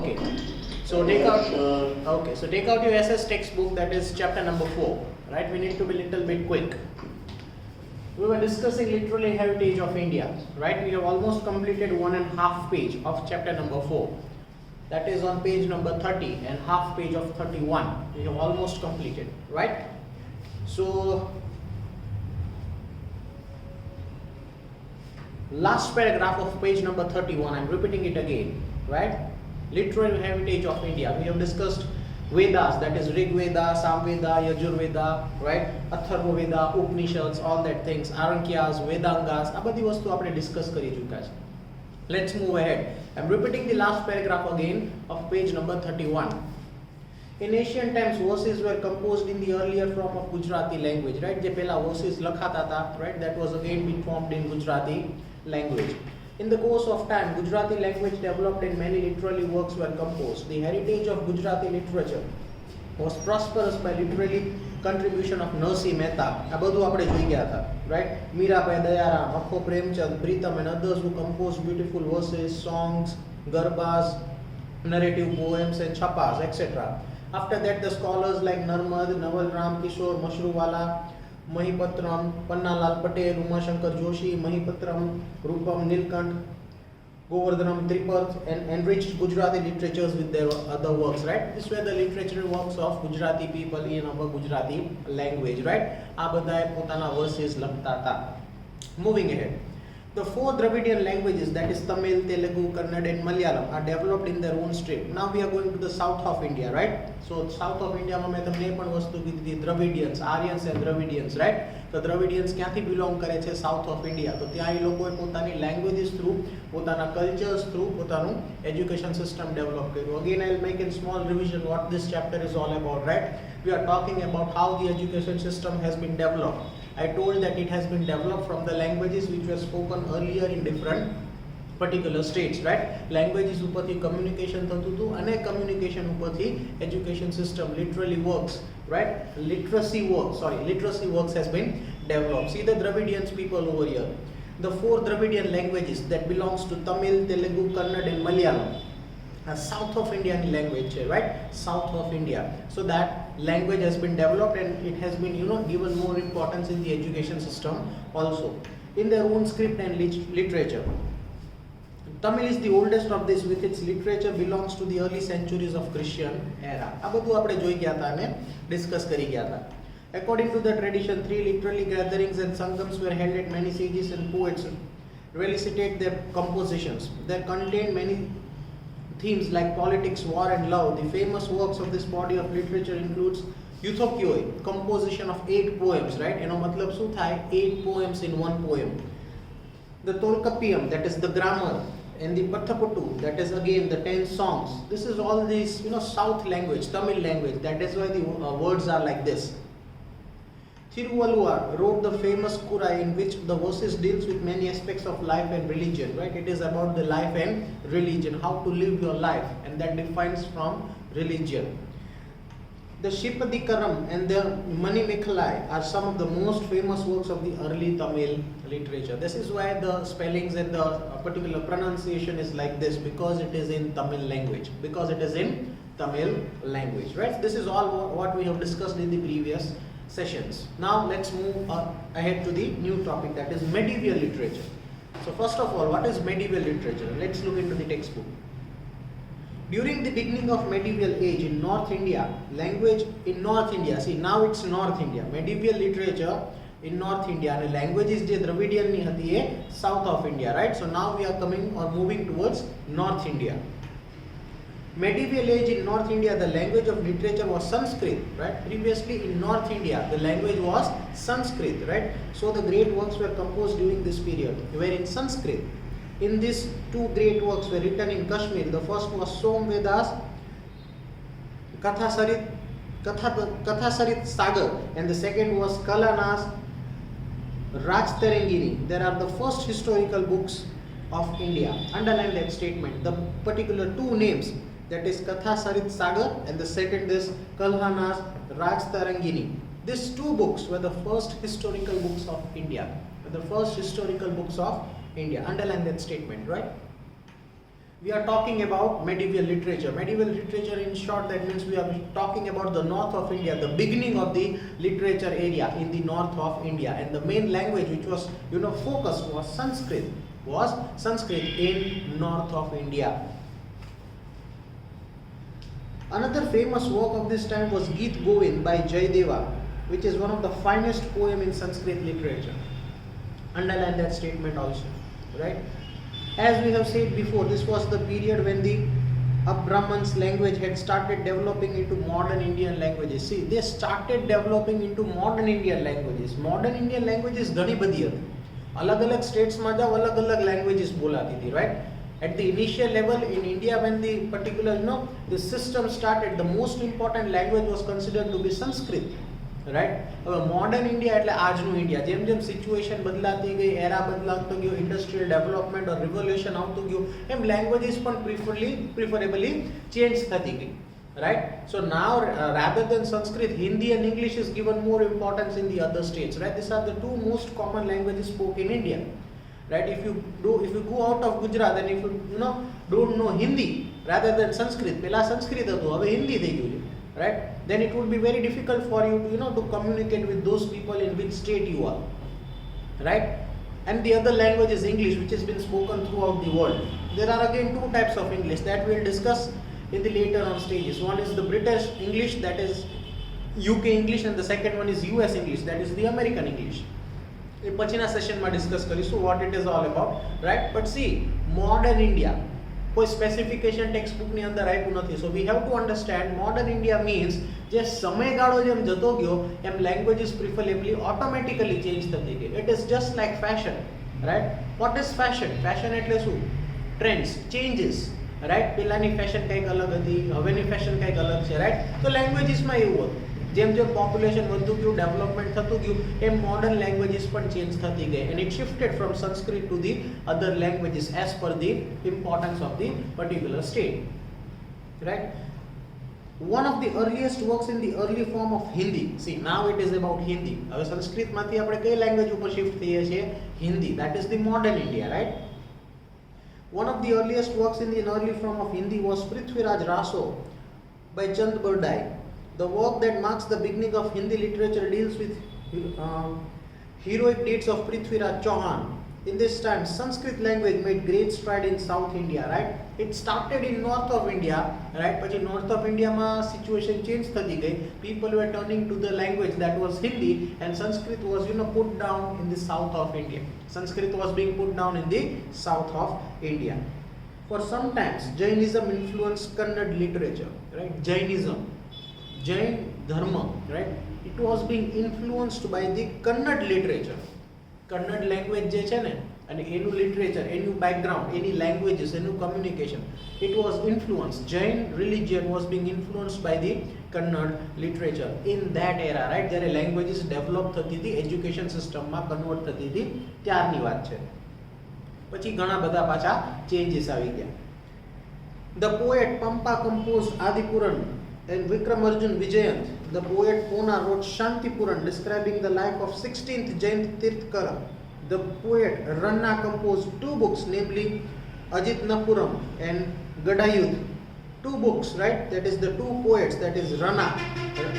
Okay. So take out. Okay. So take out your SS textbook. That is chapter number 4. Right. We need to be a little bit quick. We were discussing literary heritage of India. Right. We have almost completed 1.5 page of chapter number 4. That is on page number 30 and half page of 31. We have almost completed. Right. So last paragraph of page number 31, I am repeating it again, right? Literary heritage of India. We have discussed Vedas, that is Rig Veda, Samveda, Yajur Veda, right? Atharva Veda, Upanishads, all that things, Arankyas, Vedangas, આ બધી વસ્તુ આપણે discuss કરી ચૂક્યા છે. Let's move ahead. I'm repeating the last paragraph again of page number 31. In ancient times, verses were composed in the earlier form of Gujarati language, right? જે પહેલા verses લખાતા હતા, right? That was again been formed in Gujarati language. In the course of time, Gujarati language developed and many literary works were composed. The heritage of Gujarati literature was prosperous by literary contribution of Narsi Mehta. આ બધું આપણે જોઈ ગયા હતા, right? Mirabai Dayaram, Akho Premchand, Pritam and others who composed beautiful verses, songs, garbas, narrative poems and chappas, etc. After that, the scholars like Narmad, Naval Ram Kishore, Mashruwala, Mahipatram, Pannalal Patel, Umashankar Joshi, Mahipatram, Rupam Nilkant, Govardhanam Tripath, and enriched Gujarati literatures with their other works, right? These were the literature works of Gujarati people in our Gujarati language, right? આ બધાએ પોતાના verses લખતા હતા. Moving ahead. The 4 Dravidian languages, that is Tamil, Telugu, Kannada and Malayalam, are developed in their own state. Now we are going to the south of India, right? So south of India માં મેં તમને પણ વસ્તુ કીધી, Dravidians, Aryans and Dravidians, right? તો Dravidians ક્યાંથી belong કરે છે? South of India. તો ત્યાં એ લોકોએ પોતાની languages through, પોતાના cultures through, પોતાનું education system develop કર્યું. Again, I will make a small revision what this chapter is all about, right? We are talking about how the education system has been developed. I told that it has been developed from the languages which were spoken earlier in different particular states, right? Languages ઉપરથી communication થતું હતું અને communication ઉપરથી education system literally works, right? Literacy works has been developed. See the Dravidians people over here. The 4 Dravidian languages that belongs to Tamil, Telugu, Kannada and Malayalam. South of Indian language, right? South of India. So that language has been developed and it has been, given more importance in the education system also. In their own script and literature. Tamil is the oldest of this with its literature belongs to the early centuries of Christian era. આ બધું આપણે જોઈ ગયા હતા અને discuss કરી ગયા હતા. According to the tradition, 3 literary gatherings and sangams were held at many sages and poets relicitate their compositions. They contain many themes like politics, war and love. The famous works of this body of literature includes Euthyphro, composition of 8 poems, right? એનો મતલબ શું થાય? 8 poems in one poem. The Tolkappiyam, that is the grammar, and the Pathapattu, that is again the 10 songs. This is all these, South language, Tamil language. That is why the words are like this. Thiruvalluvar wrote the famous Kurai in which the verses deals with many aspects of life and religion, right? It is about the life and religion, how to live your life, and that defines from religion. The Shipadikaram and the Manimekhalai are some of the most famous works of the early Tamil literature. This is why the spellings and the particular pronunciation is like this, because it is in Tamil language. Right? This is all what we have discussed in the previous sessions. Now let's move ahead to the new topic, that is medieval literature. So first of all, what is medieval literature? Let's look into the textbook. During the beginning of medieval age in North India, language in North India, see now it's North India, medieval literature in North India, and language is the Dravidian ni hati hai South of India, right? So now we are coming or moving towards North India. Medieval age in North India, the language of literature was Sanskrit, right? Previously in North India, the language was Sanskrit, right? So the great works were composed during this period, were in Sanskrit. In these 2 great works were written in Kashmir. The first was Somvedas Kathasarit Sagar, and the second was Kalanas Rajtarangini. There are the first historical books of India. Underline that statement. The particular 2 names, that is Kathasarit Sagar and the second is Kalhanas Rajtarangini. These 2 books were the first historical books of India. Underline that statement, right? we are talking about medieval literature. Medieval literature, in short, that means we are talking about the north of India, the beginning of the literature area in the north of India, and the main language which was focused was Sanskrit in north of India. Another famous work of this time was Geet Govind by Jayadeva, which is one of the finest poem in Sanskrit literature. Underline that statement also, right? As we have said before, this was the period when the Brahmins language had started developing into modern Indian languages. See, they started developing into modern Indian languages. Modern Indian languages ઘણી બધી હતી. અલગ-અલગ સ્ટેટ્સમાં જાવ અલગ-અલગ languages બોલાતી હતી, right? At the initial level in India, when the particular the system started, the most important language was considered to be Sanskrit. Right. હવે મોડર્ન ઇન્ડિયા એટલે આજનું ઇન્ડિયા. જેમ જેમ સિચ્યુએશન બદલાતી ગઈ, એરા બદલાતો ગયો, ઇન્ડસ્ટ્રીયલ ડેવલપમેન્ટ ઓર રિવોલ્યુશન આવતું ગયું, એમ લેંગ્વેજીસ પણ પ્રિફરેબલી ચેન્જ થતી ગઈ. Right? So now rather than Sanskrit, Hindi and English is given more importance in the other states. Right? These are the two most common languages spoken in India. Right? If you go out of Gujarat and if you don't know Hindi rather than Sanskrit, પેલા સંસ્કૃત હતું, હવે હિન્દી થઈ ગયું છે. Right? Then it would be very difficult for you to to communicate with those people in which state you are. Right? And the other language is English, which has been spoken throughout the world. There are again two types of English that we'll discuss in the later on stages. One is the British English, that is UK English, and the second one is US English, that is the American English. એ પછીના સેશનમાં discuss કરીશું what it is all about, right? But see, modern India, કોઈ specification text બુકની અંદર આપ્યું નથી. So we have to understand modern India means જે સમયગાળો જેમ જતો ગયો એમ લેંગ્વેજીસ પ્રિફરેબલી ઓટોમેટિકલી ચેન્જ થતી ગઈ. It is just like fashion, right? What is fashion? Fashion એટલે શું? Trends, changes, right? પહેલાંની ફેશન કંઈક અલગ હતી, હવેની ફેશન કંઈક અલગ છે, રાઈટ? તો લેંગ્વેજીસમાં એવું હતું. જેમ જેમ પોપ્યુલેશન વધતું ગયું, ડેવલપમેન્ટ થતું ગયું, એમ મોડર્ન લેંગ્વેજીસ પણ ચેન્જ થતી ગઈ. And it shifted from Sanskrit to the other languages as per the importance of the particular state. Right? One of the earliest works in the early form of Hindi. See, now it is about Hindi. હવે સંસ્કૃતમાંથી આપણે કઈ language ઉપર shift થઈએ છીએ? Hindi. That is the modern India, right? One of the earliest works in the early form of Hindi was Prithviraj Raso by Chand Bardai. The work that marks the beginning of Hindi literature deals with heroic deeds of Prithviraj Chauhan. In this time, Sanskrit language made great stride in South India, right? It started in north of India, right? But in north of India, situation changed thati gai. People were turning to the language that was Hindi, and Sanskrit was, put down in the south of India. Sanskrit was being put down in the south of India. For some times, Jainism influenced Kannada literature, right? Jain Dharma, right? It was being influenced by the Kannada literature. Kannada language je છે ને અને એનું literature, એનું background, એની languages, એનું communication, it was influenced. Jain religion was being influenced by the Kannada literature in that era, right? જ્યારે languages develop થતી હતી, education સિસ્ટમમાં કન્વર્ટ થતી હતી, ત્યારની વાત છે. પછી ઘણા બધા પાછા ચેન્જીસ આવી ગયા. The poet Pampa composed Adipuran, and Vikramarjun Vijayant, the poet Pona, wrote Shantipuran describing the life of 16th Jain Tirthakara. The poet Ranna composed two books, namely Ajitnapuram and Gadayudh. Two books, right? That is the two poets, that is Ranna.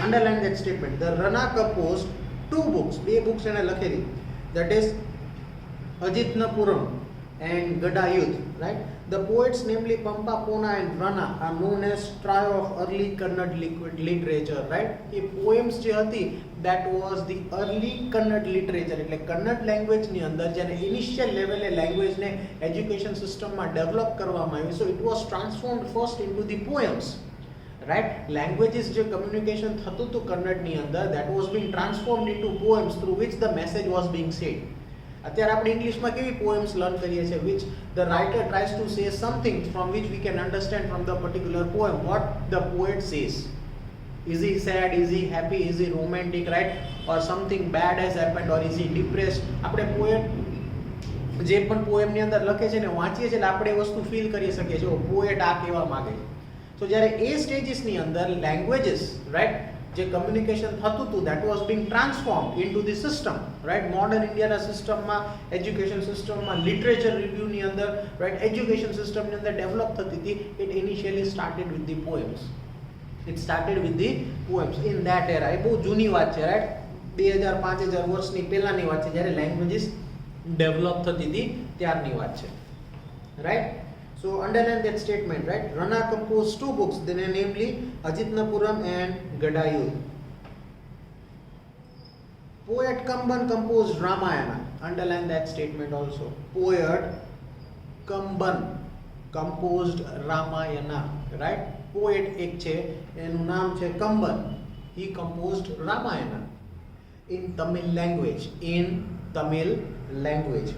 Underline that statement. The Ranna composed two books, બે books એને લખેલી. That is Ajitnapuram and Gadayudh, right? The poets, namely Pampa, Pona and Ranna, are known as trio of early Kannada literature, right? The poems જે હતી, that was the early Kannada literature. એટલે કન્નડ લેંગ્વેજની અંદર જ્યારે initial લેવલે લેંગ્વેજને education સિસ્ટમમાં develop કરવામાં આવી, so it was transformed first into the poems, right? Languages જે કમ્યુનિકેશન થતું હતું કન્નડની અંદર, that was being transformed into poems through which the message was being said. અત્યારે આપણે ઇંગ્લિશમાં કેવી પોએમ્સ લર્ન કરીએ છીએ, which the writer tries to say something from which we can understand from the particular poem what the poet says. Is he sad, is he happy, is he romantic, right? Or something bad has happened, or is he depressed? આપણે poet જે પણ પોએમની અંદર લખે છે ને વાંચીએ છીએ એટલે આપણે એ વસ્તુ ફીલ કરી શકીએ છીએ પોએટ આ કહેવા માંગે છે. તો જ્યારે એ સ્ટેજીસની અંદર લેંગ્વેજીસ, રાઈટ, જે કમ્યુનિકેશન થતું હતું that was being transformed into the system, right? modern Indiaના સિસ્ટમમાં, એજ્યુકેશન સિસ્ટમમાં, લિટરેચર રિવ્યુની અંદર, right? એજ્યુકેશન સિસ્ટમની અંદર ડેવલપ થતી હતી. it initially started with the poems. it started with the poems in that era. એ બહુ જૂની વાત છે, right? 2000-5000 વર્ષની પહેલાની વાત છે, જ્યારે લેંગ્વેજીસ ડેવલપ થતી હતી ત્યારની વાત છે, right? So underline that statement, right? Rana composed 2 books, namely Ajitnapuram and Gadayud. Poet Kamban composed Ramayana. Underline that statement also. Poet Kamban composed Ramayana, right? Poet એક છે, એનું નામ છે કંબન. He composed Ramayana in Tamil language. In Tamil language.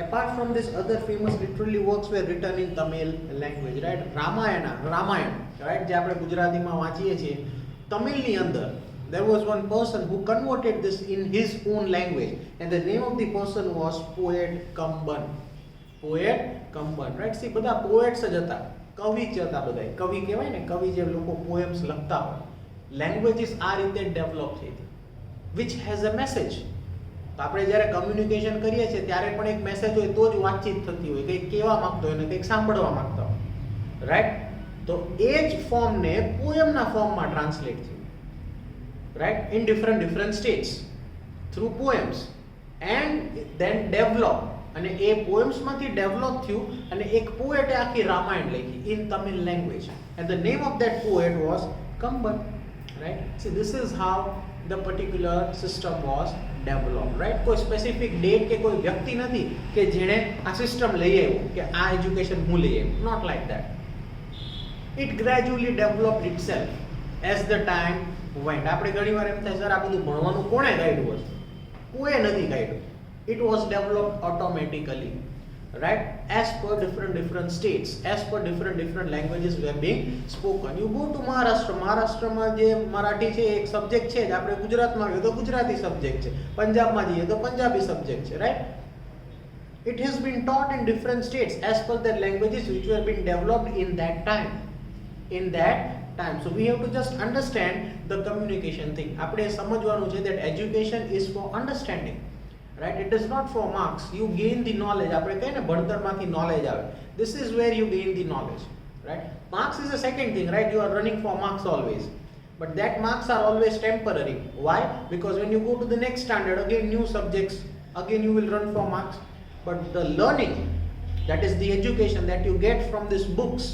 Apart from this, other famous literary works were written in Tamil language, right? Ramayana, right? જે આપણે ગુજરાતીમાં વાંચીએ છીએ, તમિલની અંદર there was one person who converted this in his own language, and the name of the person was Poet Kamban. Poet Kamban, right? See, બધા poets જ હતા, કવિ જ હતા બધા. કવિ કહેવાય ને, કવિ જે લોકો poems લખતા હોય. Languages આ રીતે ડેવલપ થઈ હતી, which has a message. તો આપણે જ્યારે કમ્યુનિકેશન કરીએ છીએ ત્યારે પણ એક મેસેજ હોય તો જ વાતચીત થતી હોય, કંઈક કહેવા માંગતો હોય ને કંઈક સાંભળવા માંગતો હોય, રાઈટ? તો એ જ ફોર્મને પોએમના ફોર્મમાં ટ્રાન્સલેટ થયું, right? In different states through poems and then develop. અને એ પોએમ્સમાંથી ડેવલપ થયું અને એક પોએટે આખી રામાયણ લખી in Tamil language, and the name of that poet was Kamban, right? So this is how the particular system was develop, right? કોઈ specific date કે કોઈ વ્યક્તિ નથી કે જેણે આ સિસ્ટમ લઈ આવ્યો કે આ એજ્યુકેશન હું લઈ આવ્યો. Not like that. It gradually developed itself as the time went. આપણે ઘણીવાર એમ થાય, સર આ બધું ભણવાનું કોણે કાઢ્યું હશે? કોઈ નથી કાઢ્યું. It was developed automatically, right? As per different states, as per different languages were being spoken. You go to મહારાષ્ટ્રમાં જે મરાઠી છે એક સબ્જેક્ટ છે જ, આપણે ગુજરાતમાં આવ્યો તો ગુજરાતી સબ્જેક્ટ છે, પંજાબમાં જઈએ તો પંજાબી સબ્જેક્ટ છે, right? It has been taught in different states as per the languages which were being developed in that time. So we have to just understand the communication thing. આપણે સમજવાનું છે that education is for understanding, right? It is not for marks. You gain the knowledge. આપણે કહીએ ને ભણતરમાંથી knowledge આવે. This is where you gain the knowledge, right? Marks is a second thing, right? You are running for marks always, but that marks are always temporary. Why? Because when you go to the next standard, again new subjects, again you will run for marks. But the learning, that is the education that you get from these books,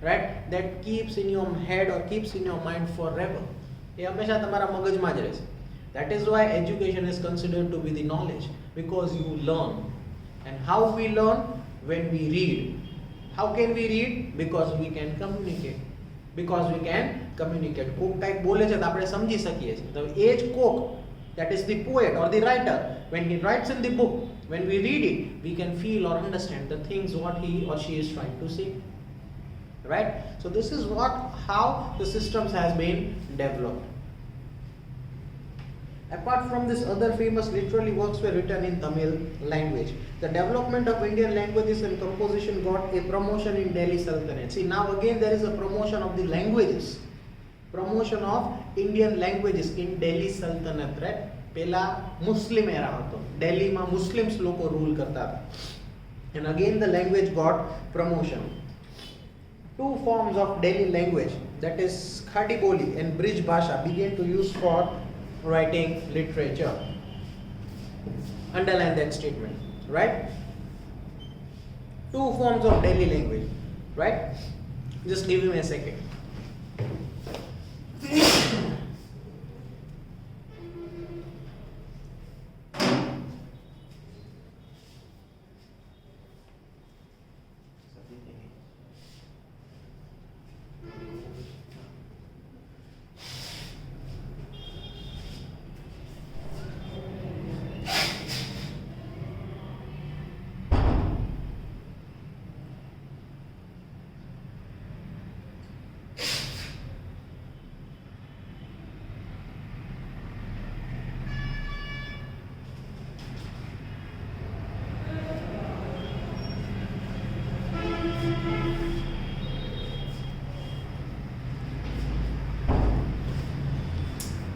right? That keeps in your head or keeps in your mind forever. એ હંમેશા તમારા મગજમાં જ રહેશે. That is why education is considered to be the knowledge, because you learn. And how we learn? When we read. How can we read? Because we can communicate. કોક કંઈક બોલે છે તો આપણે સમજી શકીએ છીએ. તો એ જ કોક, that is the poet or the writer, when he writes in the book, when we read it, we can feel or understand the things what he or she is trying to say, right? So this is how the systems has been developed. Apart from this, other famous literary works were written in Tamil language. The development of Indian languages and composition got a promotion in Delhi Sultanate. See, now again there is a promotion of the languages. Promotion of Indian languages in Delhi Sultanate, right? પેલા મુસ્લિમ એરા હતો, દિલ્હીમાં Muslims લોકો rule કરતા હતા. And again the language got promotion. 2 forms of Delhi language, that is Khadi Boli and Brij Bhasha, began to use for writing literature. Underline that statement, right? 2 forms of Delhi language, right? Just give me a second.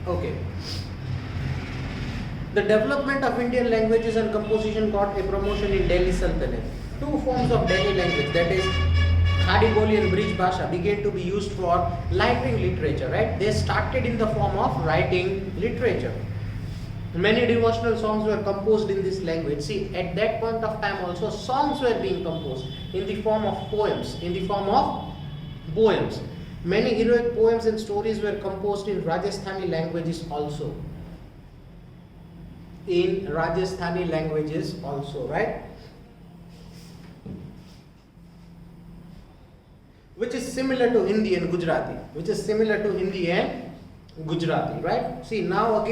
Okay. The development of Indian languages and composition got a promotion in Delhi Sultanate. Two forms of Delhi language, that is Khadi Boli and Brij Bhasha, began to be used for writing literature, right? They started in the form of writing literature. Many devotional songs were composed in this language. See, at that point of time also songs were being composed in the form of poems, Many heroic poems and stories were composed in Rajasthani languages also. Right? Which is similar to Hindi and Gujarati. Right? See, now again